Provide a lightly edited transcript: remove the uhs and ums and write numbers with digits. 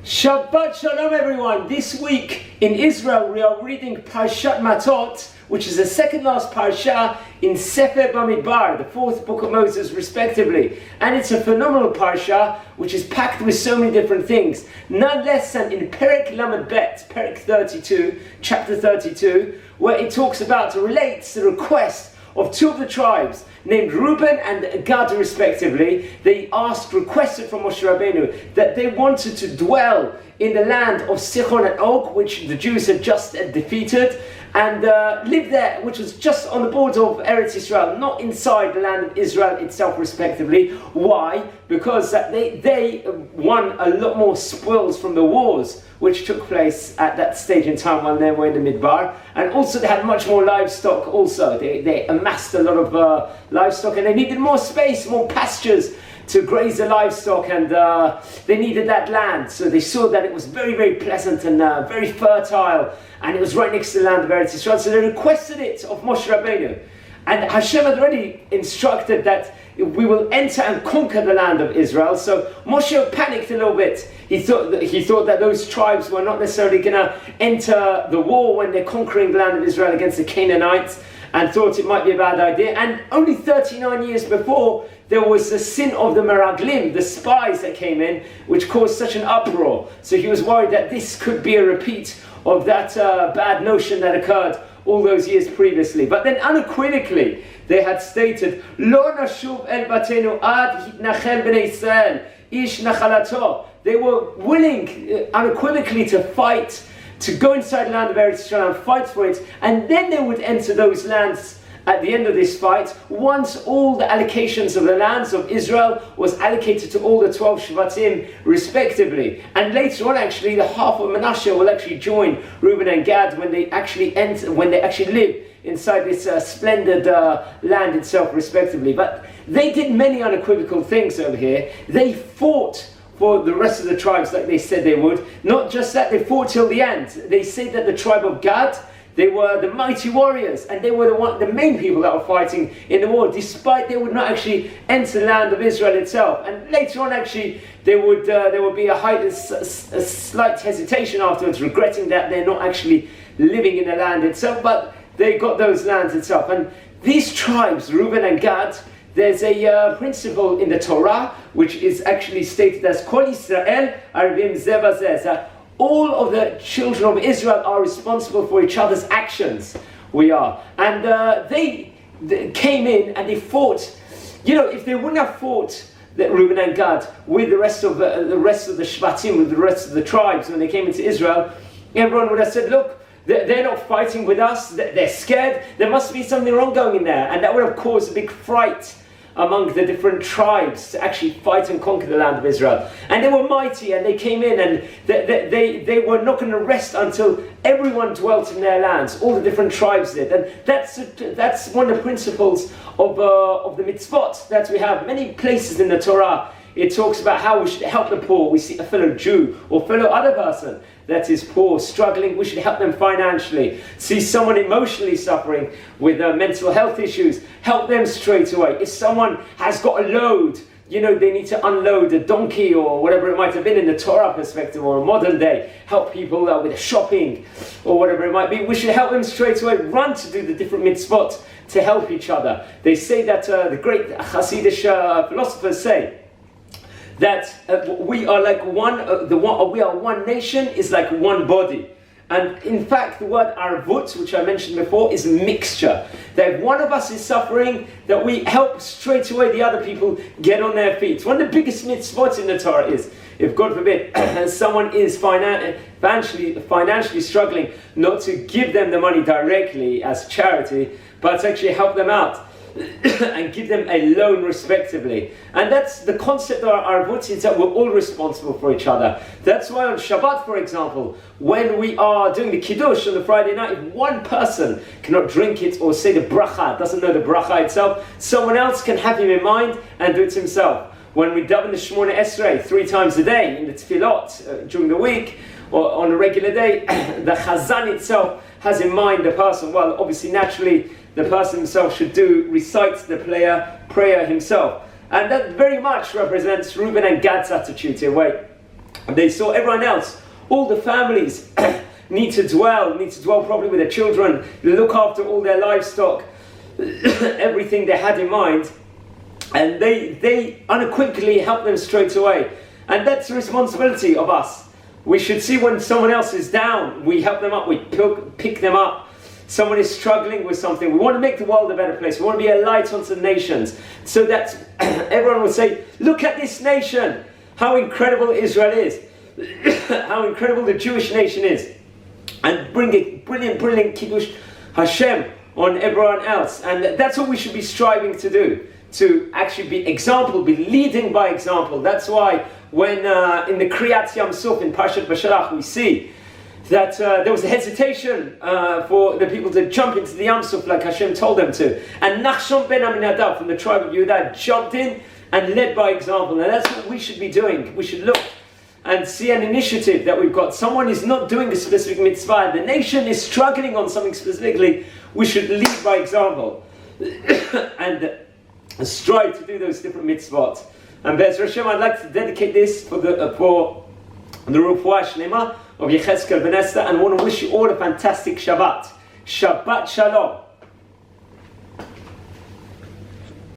Shabbat Shalom everyone! This week in Israel we are reading Parshat Matot, which is the second last Parsha in Sefer Bamidbar, the fourth book of Moses respectively. And it's a phenomenal Parsha which is packed with so many different things. None less than in Perek Lamed Bet, Perek 32, chapter 32, where it talks about, relates the request of two of the tribes, named Reuven and Gad respectively. They requested from Moshe Rabbeinu that they wanted to dwell in the land of Sichon and Og, which the Jews had just defeated, and live there, which was just on the border of Eretz Israel, not inside the land of Israel itself respectively. Why? Because they won a lot more spoils from the wars which took place at that stage in time while they were in the Midbar, and also they had much more livestock also. They amassed a lot of livestock, and they needed more space, more pastures to graze the livestock, and they needed that land. So they saw that it was very, very pleasant and very fertile, and it was right next to the land of Eretz Israel. So they requested it of Moshe Rabbeinu. And Hashem had already instructed that we will enter and conquer the land of Israel. So Moshe panicked a little bit. He thought that those tribes were not necessarily going to enter the war when they're conquering the land of Israel against the Canaanites, and thought it might be a bad idea. And only 39 years before, there was the sin of the Meraglim, the spies that came in, which caused such an uproar. So he was worried that this could be a repeat of that bad notion that occurred all those years previously. But then unequivocally, they had stated, Lo nashuv el batenu ad hitnachel b'nei Yisrael, ish nachalato. They were willing unequivocally to fight, to go inside the land of Eretz Israel and fight for it, and then they would enter those lands at the end of this fight, once all the allocations of the lands of Israel was allocated to all the 12 Shvatim respectively. And later on, actually, the half of Manasseh will actually join Reuven and Gad when they actually live inside this splendid land itself respectively. But they did many unequivocal things over here. They fought for the rest of the tribes like they said they would. Not just that, they fought till the end. They said that the tribe of Gad, they were the mighty warriors, and they were the main people that were fighting in the war, despite they would not actually enter the land of Israel itself. And later on, actually, there would be a slight hesitation afterwards, regretting that they're not actually living in the land itself, but they got those lands itself. And these tribes, Reuven and Gad, there's a principle in the Torah which is actually stated as Kol Yisrael Arvim Zeh Bazeh. All of the children of Israel are responsible for each other's actions. We are. And they came in and they fought. You know, if they wouldn't have fought, that Reuven and Gad, with the rest of the Shvatim, with the rest of the tribes, when they came into Israel, everyone would have said, look, they're not fighting with us, they're scared, there must be something wrong going in there. And that would have caused a big fright among the different tribes to actually fight and conquer the land of Israel. And they were mighty, and they came in, and they were not going to rest until everyone dwelt in their lands. All the different tribes did. And that's one of the principles of the mitzvot that we have. Many places in the Torah, it talks about how we should help the poor. We see a fellow Jew or fellow other person that is poor, struggling, we should help them financially. See someone emotionally suffering with mental health issues, help them straight away. If someone has got a load, you know, they need to unload a donkey or whatever it might have been in the Torah perspective or a modern day, help people with shopping or whatever it might be, we should help them straight away, run to do the different mitzvot to help each other. They say that the great Hasidic philosophers say, that we are like we are one nation is like one body. And in fact, the word arvut, which I mentioned before, is mixture. That if one of us is suffering, that we help straight away the other people get on their feet. One of the biggest mitzvot in the Torah is, if God forbid, someone is financially struggling, not to give them the money directly as charity, but to actually help them out and give them a loan respectively. And that's the concept of our arvut, is that we're all responsible for each other. That's why on Shabbat, for example, when we are doing the Kiddush on the Friday night, if one person cannot drink it or say the bracha, doesn't know the bracha itself, someone else can have him in mind and do it himself. When we daven the Shemona Esrei 3 times a day in the tefillot during the week, or on a regular day, the Chazan itself has in mind the person. Well, obviously, naturally, the person himself should recite the prayer himself. And that very much represents Reuven and Gad's attitude here. And they saw everyone else, all the families need to dwell properly with their children, look after all their livestock, everything they had in mind. And they unequivocally helped them straight away. And that's the responsibility of us. We should see when someone else is down, we help them up, we pick them up. Someone is struggling with something. We want to make the world a better place. We want to be a light unto the nations. So that everyone will say, look at this nation, how incredible Israel is, how incredible the Jewish nation is. And bring a brilliant Kiddush Hashem on everyone else. And that's what we should be striving to do. To actually be example, be leading by example. That's why when in the Kriyat Yam Suf in Parshat Bashalach we see that there was a hesitation for the people to jump into the Yam Suf like Hashem told them to. And Nachshon ben Aminadab from the tribe of Yehudah jumped in and led by example. And that's what we should be doing. We should look and see an initiative that we've got. Someone is not doing a specific mitzvah. The nation is struggling on something specifically. We should lead by example. And strive to do those different mitzvot. And Be'ez Hashem, I'd like to dedicate this for the Refuah Shlema of Yechezkel Ben Esther, and I want to wish you all a fantastic Shabbat. Shabbat Shalom.